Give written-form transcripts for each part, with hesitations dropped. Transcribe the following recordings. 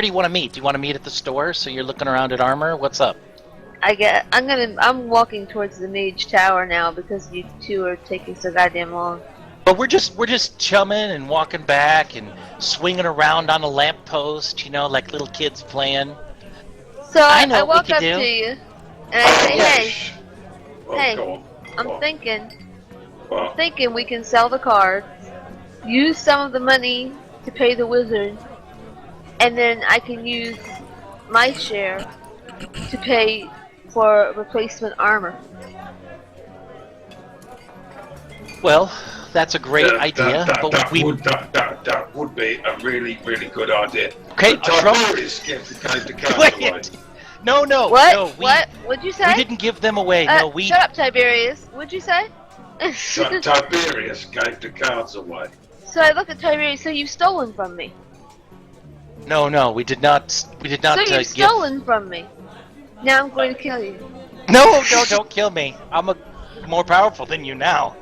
do you want to meet? Do you want to meet at the store so you're looking around at armor? What's up? I'm walking towards the mage tower now because you two are taking so goddamn long. But we're just chumming and walking back and swinging around on a lamppost, you know, like little kids playing. So I know I what walk we up could do. to you and I say, Yes. hey, Go on. I'm thinking What? we can sell the cards, use some of the money to pay the wizard, and then I can use my share to pay for replacement armor. Well, that's a great idea, but That would be a really, really good idea. Okay, But Trump- Tiberius gave the cards away. Wait. No, What? no. What? What'd you say? We didn't give them away. No, we. Shut up, Tiberius. What'd you say? Tiberius gave the cards away. So I look at Tiberius. So you've stolen from me. No, we did not. We did not. So you've stolen from me. Now I'm going to kill you. No, don't kill me. I'm more powerful than you now.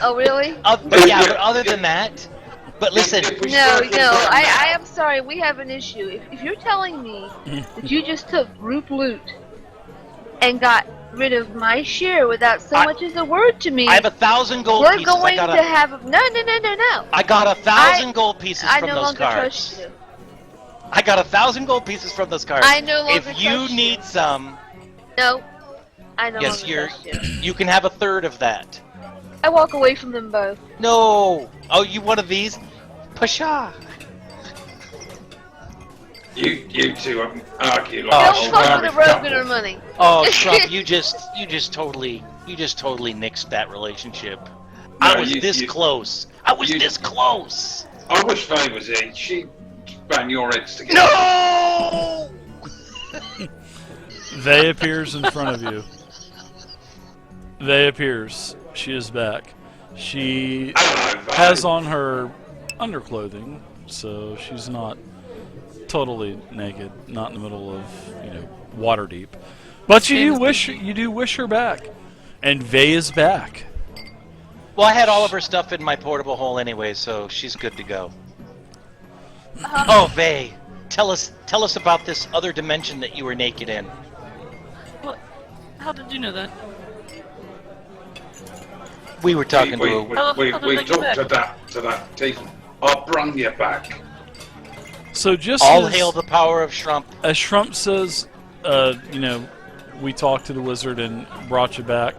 Oh really? But other than that. But listen. No. I am sorry. We have an issue. If you're telling me that you just took group loot and got rid of my share without so much as a word to me, I have 1,000 gold we're pieces. going to have no. I got 1,000 gold pieces I from no those longer cards. trust you. I got 1,000 gold pieces from those cards. I no longer If you trust need some, No. I no yes, longer trust you. you can have a third of that. I walk away from them both. No. Oh, you one of these? Pasha. You two argue Oh, like Don't fuck with a rogue and her couple. money. Oh, Trump, you just totally nixed that relationship. No, I was this close. I was you- this close. I wish Faye was here. She bang your heads together. No! They appears in front of you. They appears. She is back. She Hello, Faye. has on her underclothing, so she's not totally naked, not in the middle of, water deep. But you do wish her back. And Vey is back. Well, I had all of her stuff in my portable hole anyway, so she's good to go. Oh, Vey, tell us about this other dimension that you were naked in. What? How did you know that? We were talking to a... We How did they get talked back? to that thief. I'll bring you back. So just All as, hail the power of Shrump. as Shrump says, we talked to the wizard and brought you back.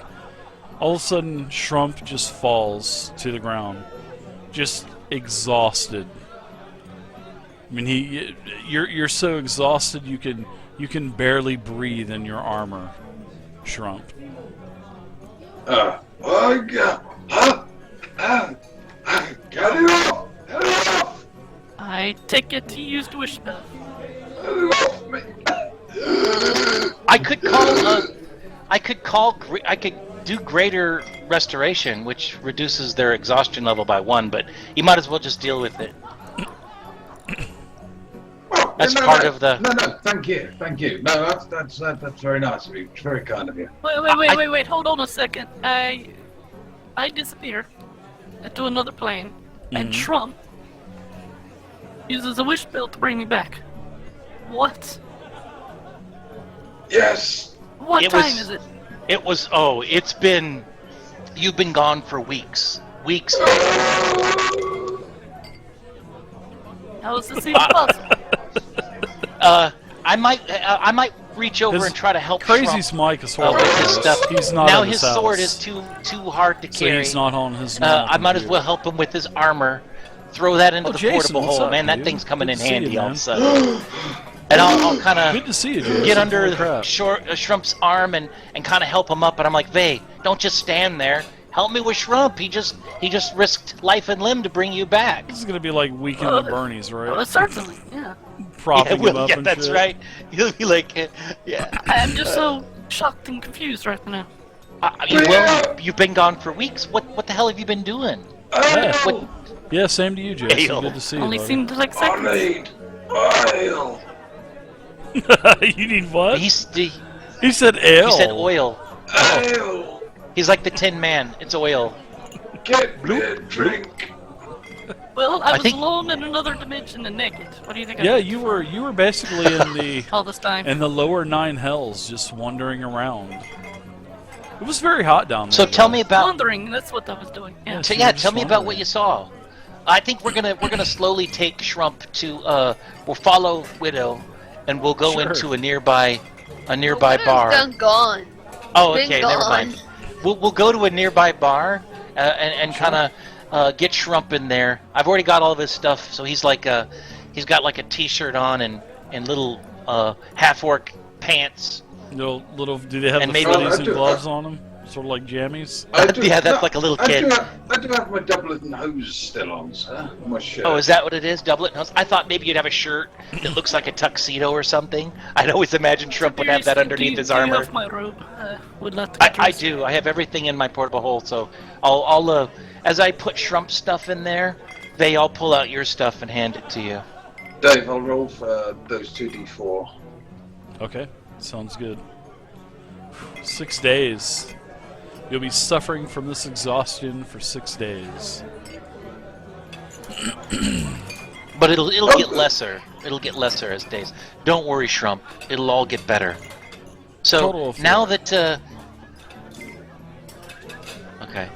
All of a sudden, Shrump just falls to the ground, just exhausted. I mean, you're so exhausted you can barely breathe in your armor, Shrump. Get it off! Get it off! I take it he used wish spell. Get it off me! I could do greater restoration, which reduces their exhaustion level by 1, but you might as well just deal with it. Well, That's part of the... No, thank you. No, that's very nice of you. It's very kind of you. Wait, hold on a second. I disappear into another plane, and Trump uses a wish spell to bring me back. What? Yes. What It time was- is it? You've been gone for weeks. Weeks. How is this even possible? I might reach over and try to help Crazy's Trump mic is with holding his stuff. He's not now at his his sword house. is too hard to So carry. he's not on his I might as well help him with his armor. Throw that into the Jason, portable what's hole, up, man. That dude? thing's coming Good in to see handy you, all of man. a sudden. And I'll kind Good of to see you, Jason. get under Holy crap. Shrump's arm and kind of help him up. And I'm like, Vey, don't just stand there. Help me with Shrump. He just risked life and limb to bring you back. This is gonna be like Weekend at Bernie's, right? Well, certainly, yeah. Propping him up yeah, and that's shit. right. He'll be like, yeah. I'm just so shocked and confused right now. You've been gone for weeks. What the hell have you been doing? Yeah. Yeah, same to you, Jason. Ale. Good to see you, Only buddy. seemed like I seconds. need oil. You need what? He He said ale. He said oil. Oil. He's like the Tin Man. It's oil. Get me a drink. Well, I was think- alone in another dimension and naked. What do you think? I Yeah, did you were basically in the all this time. in the lower 9 hells, just wandering around. It was very hot down there. So tell though. me about. Wandering. That's what I was doing. Yeah. So Yeah, you're just tell me about what wandering. you saw. I think we're gonna slowly take Shrump to we'll follow Widow, and we'll go Sure. into a nearby Widow's bar. done gone. Oh, Been okay, never gone. mind. We'll go to a nearby bar and Sure. kind of get Shrump in there. I've already got all of his stuff, so he's got like a t-shirt on and little half-orc pants. Little. Do they have And the maybe- footies I and do- gloves on them? Sort of like jammies. Yeah, that's like a little kid. I do have my doublet and hose still on, sir. My shirt. Oh, is that what it is? Doublet? Nose? I thought maybe you'd have a shirt that looks like a tuxedo or something. I'd always imagined Shrump would have that underneath his Do you armor. have my robe? Would like to I dress. do. I have everything in my portable hole, so I'll as I put Shrump's stuff in there, I'll pull out your stuff and hand it to you. Dave, I'll roll for those 2d4. Okay, sounds good. 6 days. You'll be suffering from this exhaustion for 6 days. But it'll get lesser. It'll get lesser as days. Don't worry, Shrump. It'll all get better. So Total of now 4. that okay.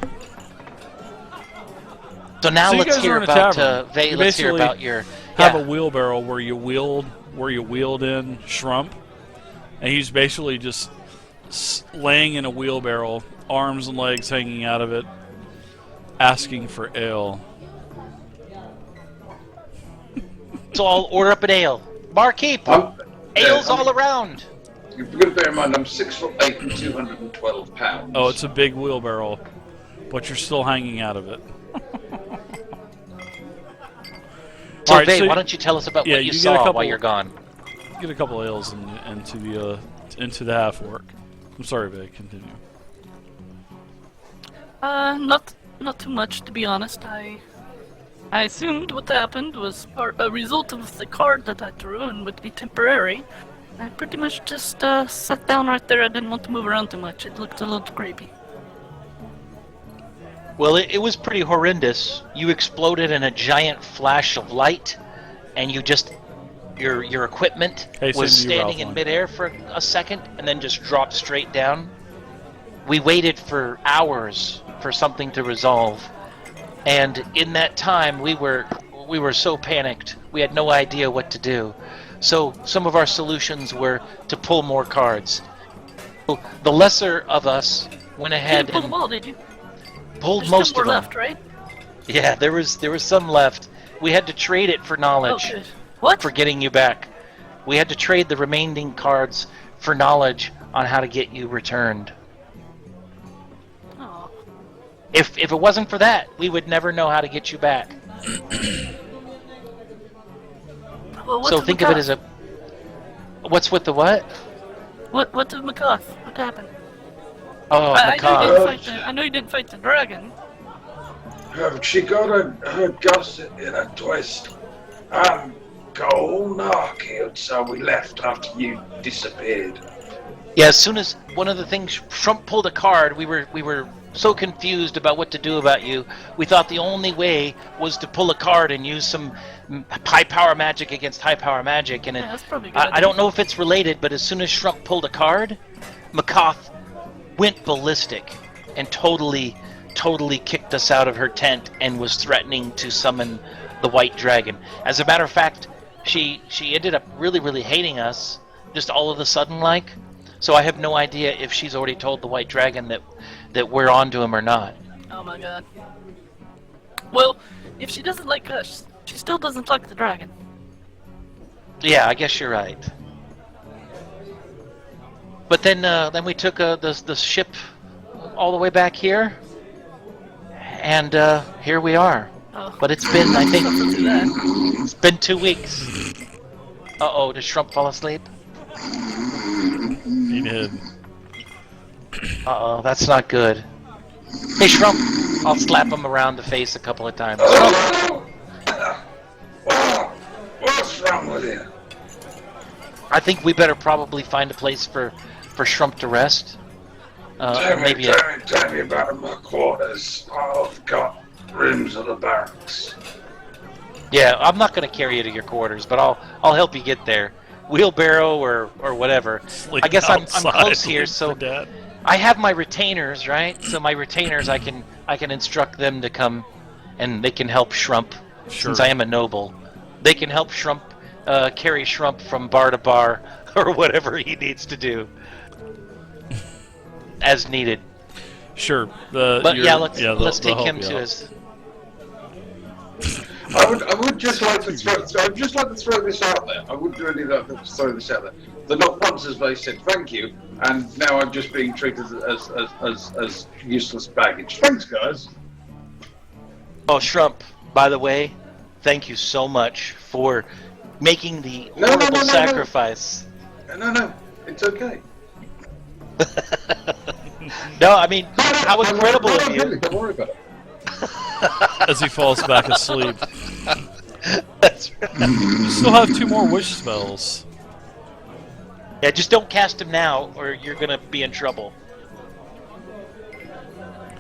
So now So you let's guys hear are in a about tavern. Vay. You Let's hear basically about your Have yeah. a wheelbarrow where you wheeled in Shrump, and he's basically just laying in a wheelbarrow, arms and legs hanging out of it, asking for ale. So I'll order up an ale. Barkeep, ales all around. You've got to bear in mind, I'm 6'8" and 212 pounds. Oh, it's a big wheelbarrow, but you're still hanging out of it. So, All right, Vay, so- why don't you tell us about yeah, what you you get a saw couple- while you're gone? Get a couple ales into the half orc. I'm sorry, Vay, continue. Not too much, to be honest. I assumed what happened was a result of the card that I drew and would be temporary. I pretty much just sat down right there. I didn't want to move around too much. It looked a little creepy. Well, it was pretty horrendous. You exploded in a giant flash of light, and you just your equipment Hey, was same to you, standing in Ralph. midair for a second, and then just dropped straight down. We waited for hours for something to resolve, and in that time, we were so panicked. We had no idea what to do. So some of our solutions were to pull more cards. The lesser of us went You ahead didn't pull them and all, did you? pulled There's most still of more them. left, right? Yeah, there was some left. We had to trade it for Oh, knowledge good. What? for getting you back. We had to trade the remaining cards for knowledge on how to get you returned. Oh. If it wasn't for that, we would never know how to get you back. Well, what's So with think of it Macath? as a what's with the what? What did Macath? What happened? Oh, I know you macabre. didn't fight the. I know you didn't fight the dragon. She got her gusset in a twist. Got all narc-healed, so we left after you disappeared. Yeah, as soon as one of the things Trump pulled a card, we were so confused about what to do about you. We thought the only way was to pull a card and use some high power magic against high power magic. And Yeah, that's probably a good I idea. don't know if it's related, but as soon as Shrump pulled a card, Macath went ballistic and totally kicked us out of her tent and was threatening to summon the white dragon. As a matter of fact, she ended up really hating us just all of a sudden like. So I have no idea if she's already told the white dragon that we're onto him or not. Oh my god. Well, if she doesn't like us, she still doesn't like the dragon. Yeah, I guess you're right. But then we took the ship all the way back here, and here we are. Oh. But it's been, I think, Suffer through that. it's been 2 weeks. Uh-oh, did Shrump fall asleep? He did. Uh-oh, that's not good. Hey, Shrump, I'll slap him around the face a couple of times. Shrump, What's wrong with you? I think we better probably find a place for Shrump to rest. Maybe Tell me about my quarters. I've got rooms of the barracks. Yeah, I'm not going to carry you to your quarters, but I'll help you get there. Wheelbarrow or whatever. Sleep I guess I'm outside, close here, wait so for Dad. I have my retainers, right? So my retainers, I can instruct them to come, and they can help Shrump. Sure. Since I am a noble, they can help Shrump carry Shrump from bar to bar or whatever he needs to do, as needed. Sure. But yeah, let's they'll take help him you to out. his. I would just like to throw this out there. I would really like to throw this out there. That not once has they said thank you, and now I'm just being treated as useless baggage. Thanks, guys. Oh, Shrump, by the way, thank you so much for making the No, horrible sacrifice. No, it's okay. No, I mean, how incredible of you. Really, don't worry about it. As he falls back asleep. That's right. You still have 2 more wish spells. Yeah, just don't cast him now, or you're gonna be in trouble.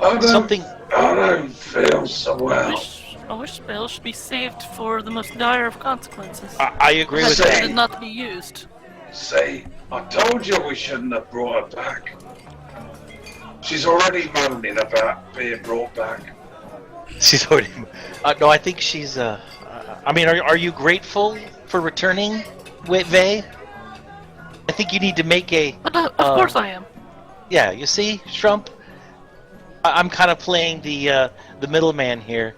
I Something. don't feel so well. A wish spell should be saved for the most dire of consequences. I agree with Say- that. And not to be used. See, I told you we shouldn't have brought her back. She's already moaning about being brought back. She's already. No, I think she's. I mean, are you grateful for returning, Vey? I think you need to make a. But of course I am. Yeah, you see, Shrump. I'm kind of playing the middleman here.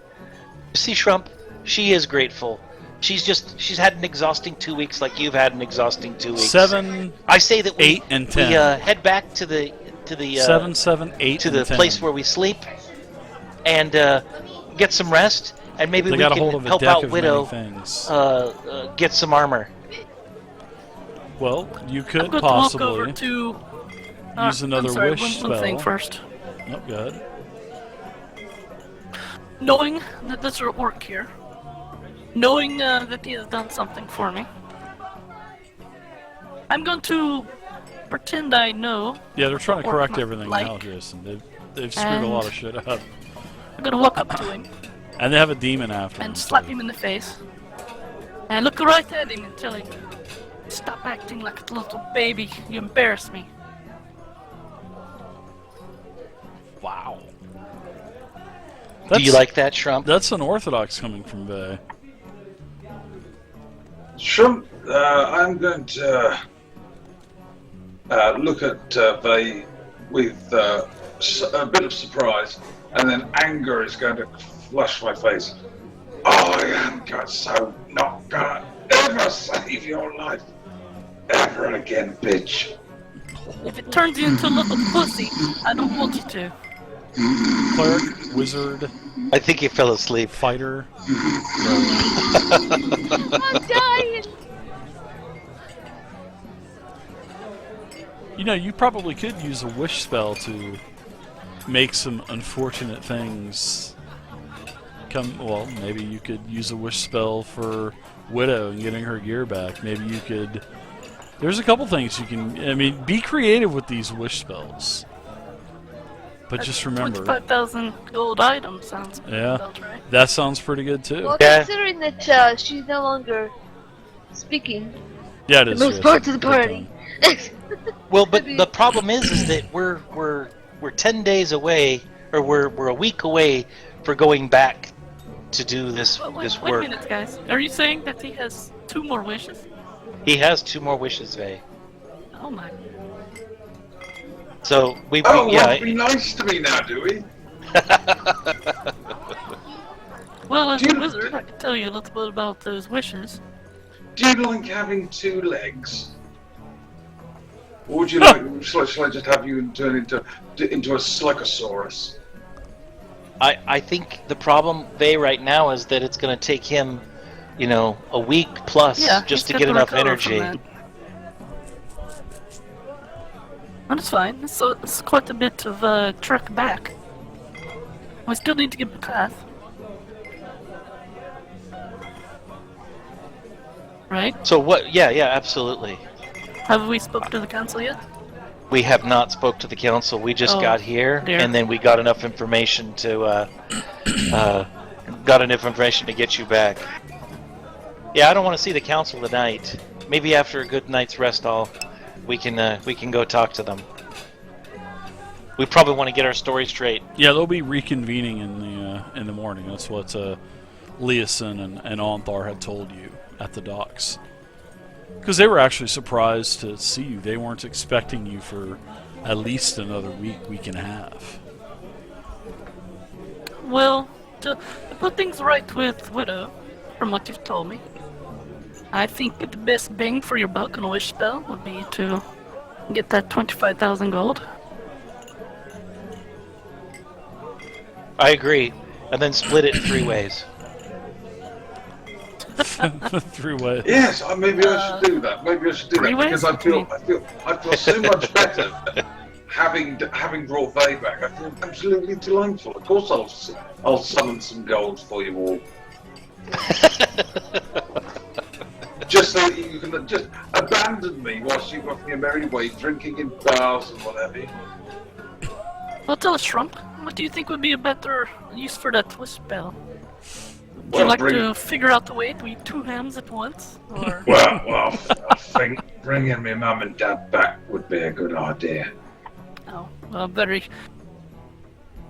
You see, Shrump, she is grateful. She's had an exhausting 2 weeks, like you've had an exhausting 2 weeks. 7, I say that we 8, and 10. we head back to the 7, 7, 8, to and the 10. place where we sleep, and get some rest, and maybe They we got a hold can of a help deck out of Widow many things. get some armor. Well, you I'm could going to walk over possibly to. use another I'm sorry, wish one thing spell. first. Oh, good. Knowing that this will work here, knowing that he has done something for me, I'm going to pretend I know. Yeah, they're trying to Or correct not everything like. now, Jason. They've screwed a lot of shit up. I'm going to walk up to him And they have a demon after them. and slap him in the face, and look right at him and tell him, "Stop acting like a little baby. You embarrass me." Wow. Do you like that, Shrump? That's unorthodox coming from Vey. Shrump, I'm going to look at Vey with a bit of surprise, and then anger is going to flush my face. I am not gonna ever save your life ever again, bitch. If it turns you into a little pussy, I don't want you to. Cleric, wizard, I think he fell asleep. fighter. I'm dying. You know, you probably could use a wish spell to make some unfortunate things come. Well, maybe you could use a wish spell for Widow and getting her gear back. Maybe you could. There's a couple things you can. I mean, be creative with these wish spells. But just remember, 25,000 gold items sounds Yeah. about right. that sounds pretty good too. Well, Yeah. considering that she's no longer speaking, Yeah, it the is. most yes. part of the Good party. time. Well, but the problem is that we're 10 days away, or we're a week away for going back to do this Wait a work. minute, guys. Are you saying that he has 2 more wishes? He has 2 more wishes, Vey. Oh my. So we Oh, yeah. well, be nice to me now, do we? Well, as Do a you- wizard, I can tell you a little bit about those wishes. Do you like having 2 legs? Or would you like, shall I just have you turn into a Slugosaurus? I think the problem, Vey, right now is that it's going to take him, a week plus Yeah, just he's to got get to enough recover from energy. that. But it's fine. So it's quite a bit of trek back. We still need to get the path. Right? So what? Yeah, absolutely. Have we spoke to the council yet? We have not spoke to the council. We just Oh, got here, dear. and then we got enough information to get you back. Yeah, I don't want to see the council tonight. Maybe after a good night's rest, we can go talk to them. We probably want to get our story straight. Yeah, they'll be reconvening in the morning. That's what Leeson and Onthar had told you at the docks. Because they were actually surprised to see you. They weren't expecting you for at least another week and a half. Well, to put things right with Widow, from what you've told me, I think the best bang for your buck on a wish spell would be to get that 25,000 gold. I agree. And then split it 3 ways. 3 ways. Yes, maybe I should do that. Maybe I should do that because I feel so much better having brought Vay back. I feel absolutely delightful. Of course, I'll summon some gold for you all. Just so that you can just abandon me whilst you got your merry way, drinking in bars and whatever. Well, tell us, Shrump, what do you think would be a better use for that wish spell? Would Well, you like to figure out the way to eat 2 hams at once? Or... Well, I think bringing my mum and dad back would be a good idea. Oh, very...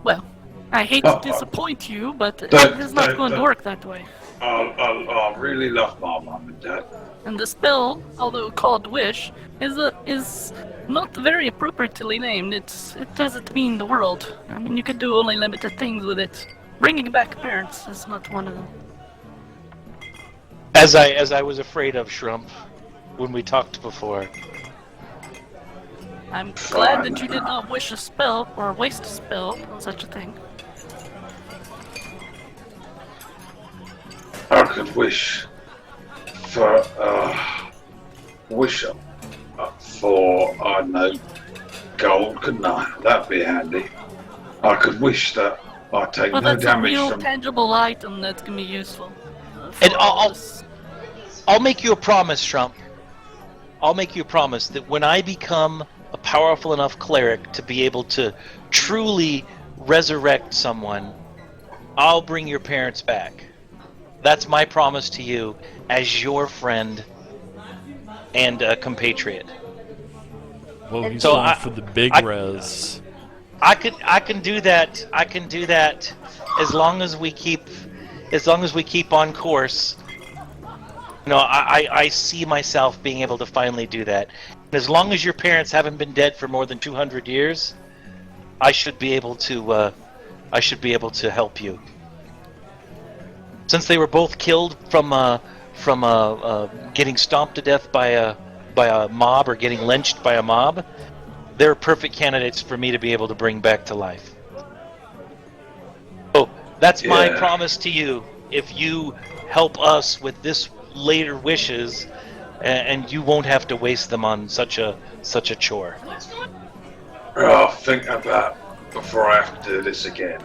Well, I hate to disappoint you, but it's not going to work that way. I really love my mum and dad. And the spell, although called Wish, is not very appropriately named. It doesn't mean the world. I mean, you can do only limited things with it. Bringing back parents is not one of them. As I was afraid of, Shrump, when we talked before. I'm glad that you did not wish a spell or waste a spell on such a thing. I could wish for I don't know, gold, couldn't I? That'd be handy. I could wish that I take Well, no that's a damage real from. tangible item that's gonna be useful. And I'll make you a promise, Trump. I'll make you a promise that when I become a powerful enough cleric to be able to truly resurrect someone, I'll bring your parents back. That's my promise to you as your friend and compatriot. Well, he's So going for the big res. I can do that. I can do that as long as we keep on course. You know, I see myself being able to finally do that. And as long as your parents haven't been dead for more than 200 years, I should be able to help you. Since they were both killed from getting stomped to death by a mob or getting lynched by a mob, they're perfect candidates for me to be able to bring back to life. So that's my promise to you. If you help us with this later wishes, and you won't have to waste them on such a chore. I'll think about before I have to do this again.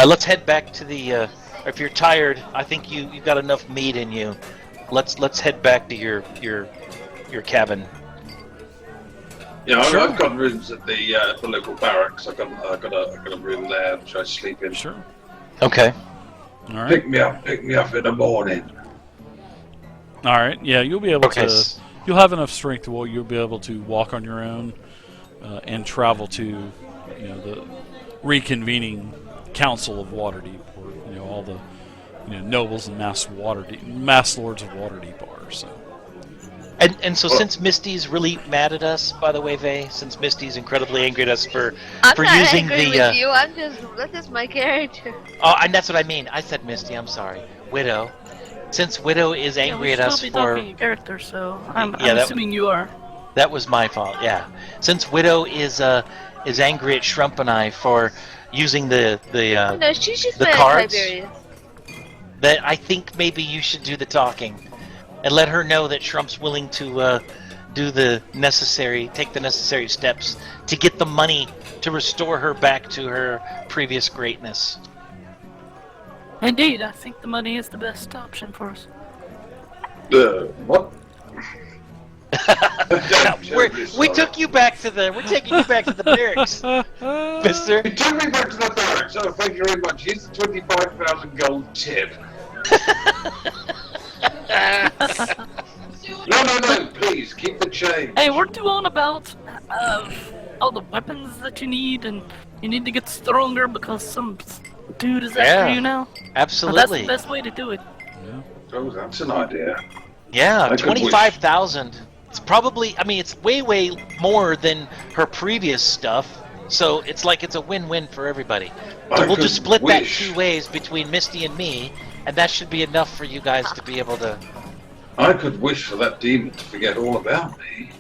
Let's head back to the. If you're tired, I think you've got enough meat in you. Let's head back to your cabin. Yeah, Sure. I've got rooms at the local barracks. I've got a room there which I sleep in. Sure. Okay. All right. Pick me up in the morning. All right. Yeah, you'll be able Okay. to. You'll have enough strength to where you'll be able to walk on your own and travel to, the reconvening Council of Waterdeep, where all the nobles and mass lords of Waterdeep are. So. And so since Misty's really mad at us, by the way, Vay, since Misty's incredibly angry at us for I'm not using angry the. with you. That's just my character. Oh, and that's what I mean. I said Misty. I'm sorry, Widow. Since Widow is angry at us still be for. talking in character, so I'm Yeah, that- assuming you are. That was my fault. Yeah. Since Widow is angry at Shrump and I for using the No, she's just the mad at cards? Tiberius. that I think maybe you should do the talking, and let her know that Shrump's willing to take the necessary steps to get the money to restore her back to her previous greatness. Indeed, I think the money is the best option for us. What? We took you back to the. We're taking you back to the barracks, Mister. You took me back to the barracks. Oh, thank you very much. Here's the 25,000 gold tip. No, please, keep the change. Hey, weren't you on about all the weapons that you need, and you need to get stronger because some dude is after you now? Absolutely. Well, that's the best way to do it. Oh, that's an idea. Yeah, I could 25,000. It's probably. I mean, it's way more than her previous stuff. So it's like it's a win-win for everybody. So we'll just split that 2 ways between Misty and me, and that should be enough for you guys to be able to. I could wish for that demon to forget all about me.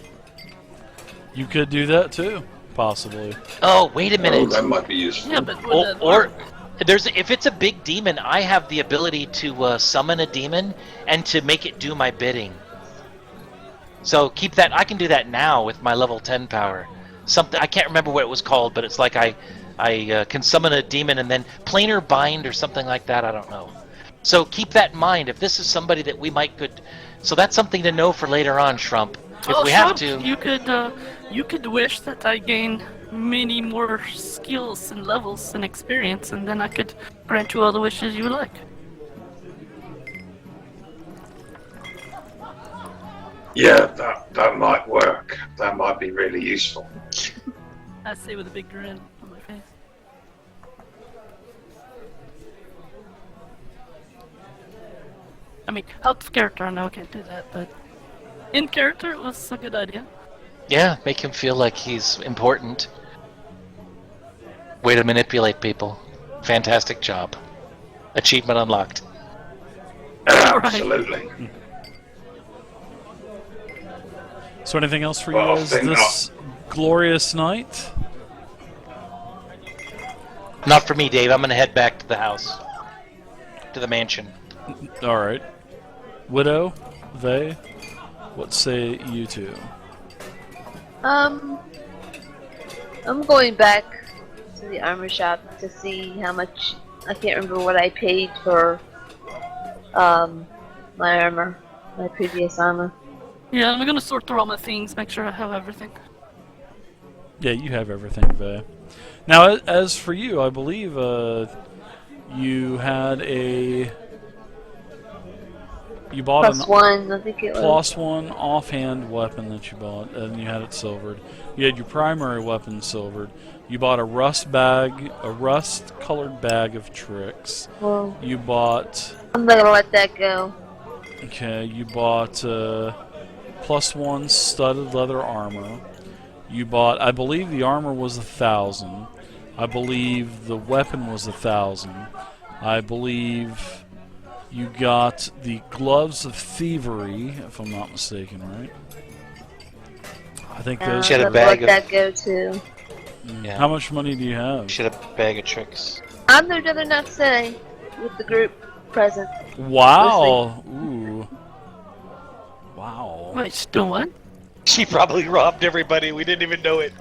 You could do that too, possibly. Oh, wait a minute. Oh, that might be useful. Yeah, but would that Or work? if it's a big demon, I have the ability to summon a demon and to make it do my bidding. So keep that. I can do that now with my level 10 power. Something I can't remember what it was called, but it's like I can summon a demon and then planar bind or something like that. I don't know. So keep that in mind. If this is somebody that we might could, so that's something to know for later on, Shrump. If we have to, you could wish that I gain many more skills and levels and experience, and then I could grant you all the wishes you would like. Yeah, that might work. That might be really useful. I say with a big grin on my face. I mean, out of character, I know I can't do that, but in character, it was a good idea. yeah, make him feel like he's important. Way to manipulate people. Fantastic job. Achievement unlocked. Absolutely. So anything else for you Well, guys thank this glorious night? Not for me, Dave. I'm gonna head back to the house, to the mansion. All right. Widow, they, what say you two? I'm going back to the armor shop to see how much. I can't remember what I paid for my armor, my previous armor. Yeah, I'm gonna sort through all my things, make sure I have everything. Yeah, you have everything, Vay. Now, as for you, I believe you had you bought Plus one, I think it was. plus one offhand weapon that you bought, and you had it silvered. You had your primary weapon silvered. You bought a rust-colored bag of tricks. Well, You bought, I'm not gonna let that go. okay, you bought plus one studded leather armor. You bought, I believe the armor was 1,000. I believe the weapon was 1,000. I believe you got the gloves of thievery, if I'm not mistaken, right? I think those. She had a I'm gonna bag let of- that go too. Yeah. How much money do you have? She had a bag of tricks. I'm the other not say with the group present. Wow! Ooh. Wow. Wait, still what? She probably robbed everybody. We didn't even know it.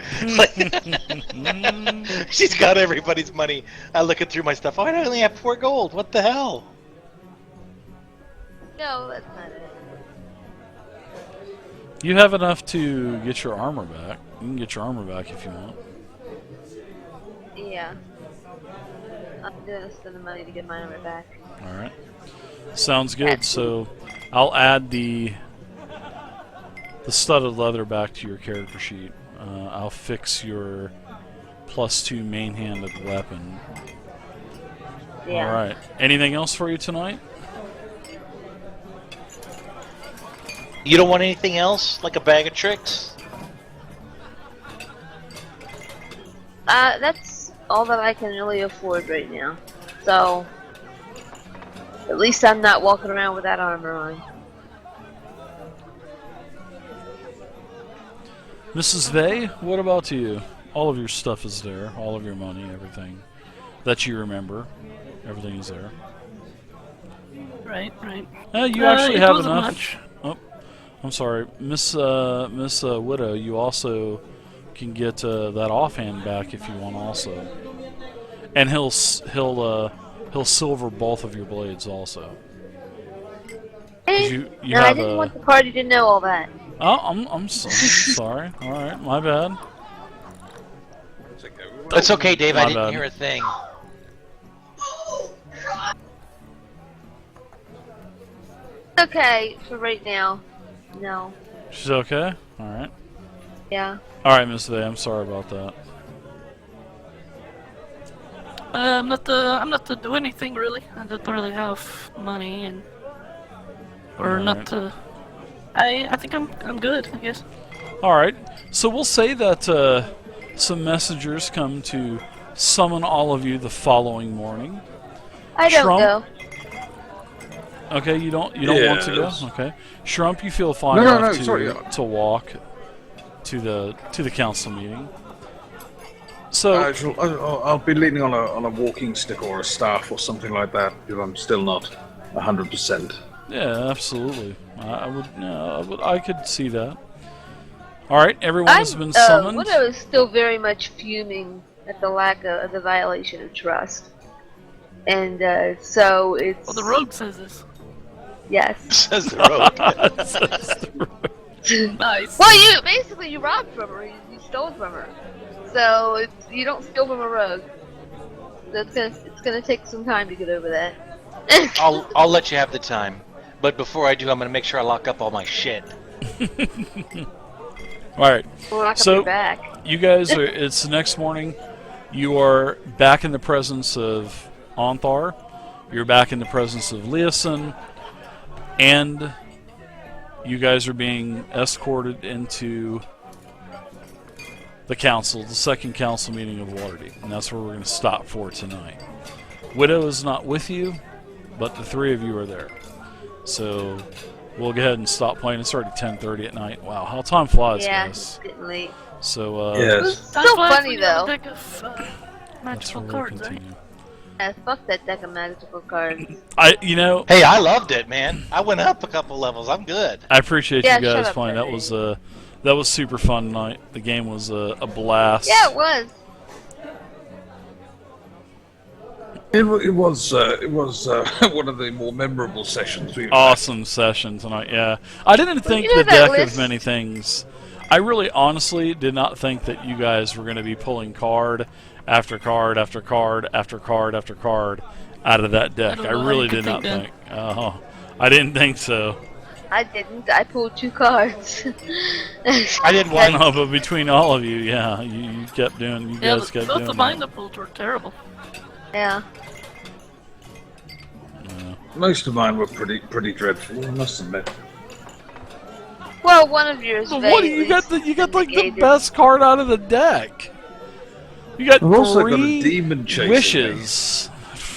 She's got everybody's money. I look through my stuff. Oh, I only have 4 gold. What the hell? No, that's not it. You have enough to get your armor back. You can get your armor back if you want. Yeah. I'm gonna spend the money to get my armor back. Alright. Sounds good. So I'll add the studded leather back to your character sheet. I'll fix your +2 main-handed weapon. Yeah. Alright. Anything else for you tonight? You don't want anything else? Like a bag of tricks? That's all that I can really afford right now. So, at least I'm not walking around with that armor on. Mrs. Vay, what about you? All of your stuff is there. All of your money, everything that you remember. Everything is there. Right. You actually have wasn't enough. much. Oh, I'm sorry, Miss Widow. You also can get that offhand back if you want, also. And he'll silver both of your blades also. Hey, You no, I have didn't a. want the party to know all that. Oh, I'm sorry. All right, my bad. It's okay. It's okay, Dave. I My didn't bad. hear a thing. Okay, for right now. No. She's okay. All right. Yeah. All right, Miss Day. I'm sorry about that. I'm not to do anything really. I don't really have money and or Alright. not to. I think I'm good. I guess. All right. So we'll say that some messengers come to summon all of you the following morning. I don't Trump? go. Okay, you don't want to go. Yes. Okay, Shrump, you feel fine No, no, enough no, to sorry. to walk to the council meeting. So I'll be leaning on a walking stick or a staff or something like that because I'm still not 100%. yeah, absolutely. I could see that. All right, everyone has been summoned. Widow is still very much fuming at the lack of the violation of trust. And so it's... Well, the rogue says this. Yes. Says the road. Nice. Well, you robbed from her. You stole from her. So you don't steal from a rogue. So it's gonna take some time to get over that. I'll let you have the time, but before I do, I'm gonna make sure I lock up all my shit. All right, We'll lock up So- your back. you guys are. It's the next morning. You are back in the presence of Onthar. You're back in the presence of Leosin, and you guys are being escorted into the council, the second council meeting of Waterdeep, and that's where we're going to stop for tonight. Widow is not with you, but the three of you are there. So we'll go ahead and stop playing. It's already 10:30 at night. Wow, how time flies, Yeah, guys. it's getting late. So Yes. Still flies funny when you have though. a deck of that's magical where we'll cards, right? continue. Yeah, fuck that deck of magical cards. Hey, I loved it, man. I went up a couple levels. I'm good. I appreciate Yeah, you shut guys up, playing. Pepe. That was super fun tonight. The game was a blast. Yeah, it was. It was one of the more memorable sessions we've had. Awesome session tonight. Yeah, I didn't think you know the that deck of list- many things. I really, honestly, did not think that you guys were going to be pulling card after card after card after card after card out of that deck. don't I know how really you could did not think think. Oh, I didn't think so. I didn't. I pulled 2 cards. I did one. No, but between all of you, yeah, you kept doing. You Yeah, guys but kept both doing. of mine that pulled were terrible. Yeah. that. Most of mine were pretty dreadful, I must admit. Well, one of yours. But what? vaguely You got like the indicated. best card out of the deck. You got I've also got a 3 demon chasing wishes.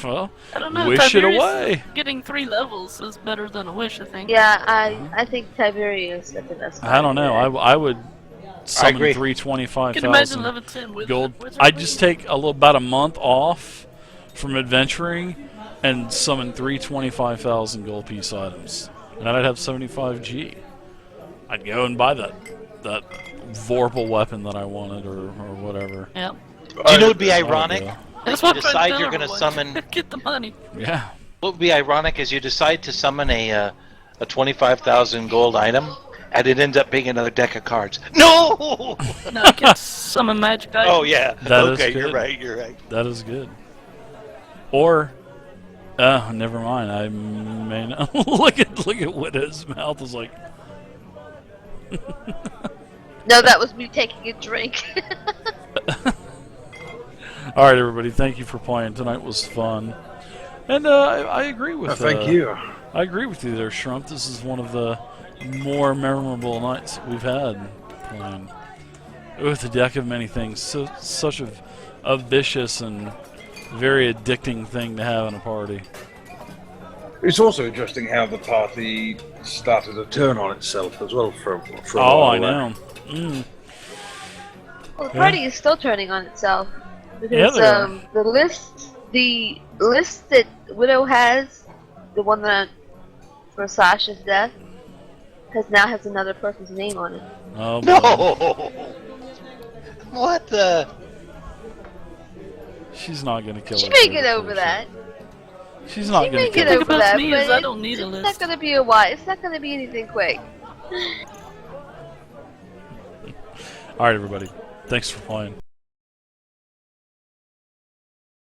Well, I don't know. wish it Tiberius away. Getting 3 levels is better than a wish, I think. Yeah, I think Tiberius got the best. I don't know. I would summon agree. 325,000 Can imagine level 10 with gold. wizard I'd just take about a month off from adventuring and summon 325,000 gold piece items, and then I'd have 75G. I'd go and buy that Vorpal weapon that I wanted or whatever. Yeah. Do you know what would be I would ironic? go. That's You what decide you're gonna summon. Get the money. Yeah. What would be ironic is you decide to summon a 25,000 gold item, and it ends up being another deck of cards. No! No, get some magic items. Oh yeah. That is okay, you're good. right. You're right. That is good. Or, never mind. I may not look at Widow's mouth. Is like, No, that was me taking a drink. all right, everybody. Thank you for playing. Tonight was fun, and I agree with. Thank you. I agree with you there, Shrump. This is one of the more memorable nights we've had playing with a deck of many things. Such a vicious and very addicting thing to have in a party. It's also interesting how the party started to turn on itself as well for a Oh, while I there. know. Mm. Well, the party is still turning on itself Yeah, because they are. the list that Widow has, the one that for Sasha's death, has another person's name on it. Oh, boy. No. What the? She's not gonna kill She her may favorite get over person. that. She's not She gonna may kill get her. thing over about that, me but is I don't need a it's list. not gonna be a while. It's not gonna be anything quick. All right, everybody. Thanks for playing.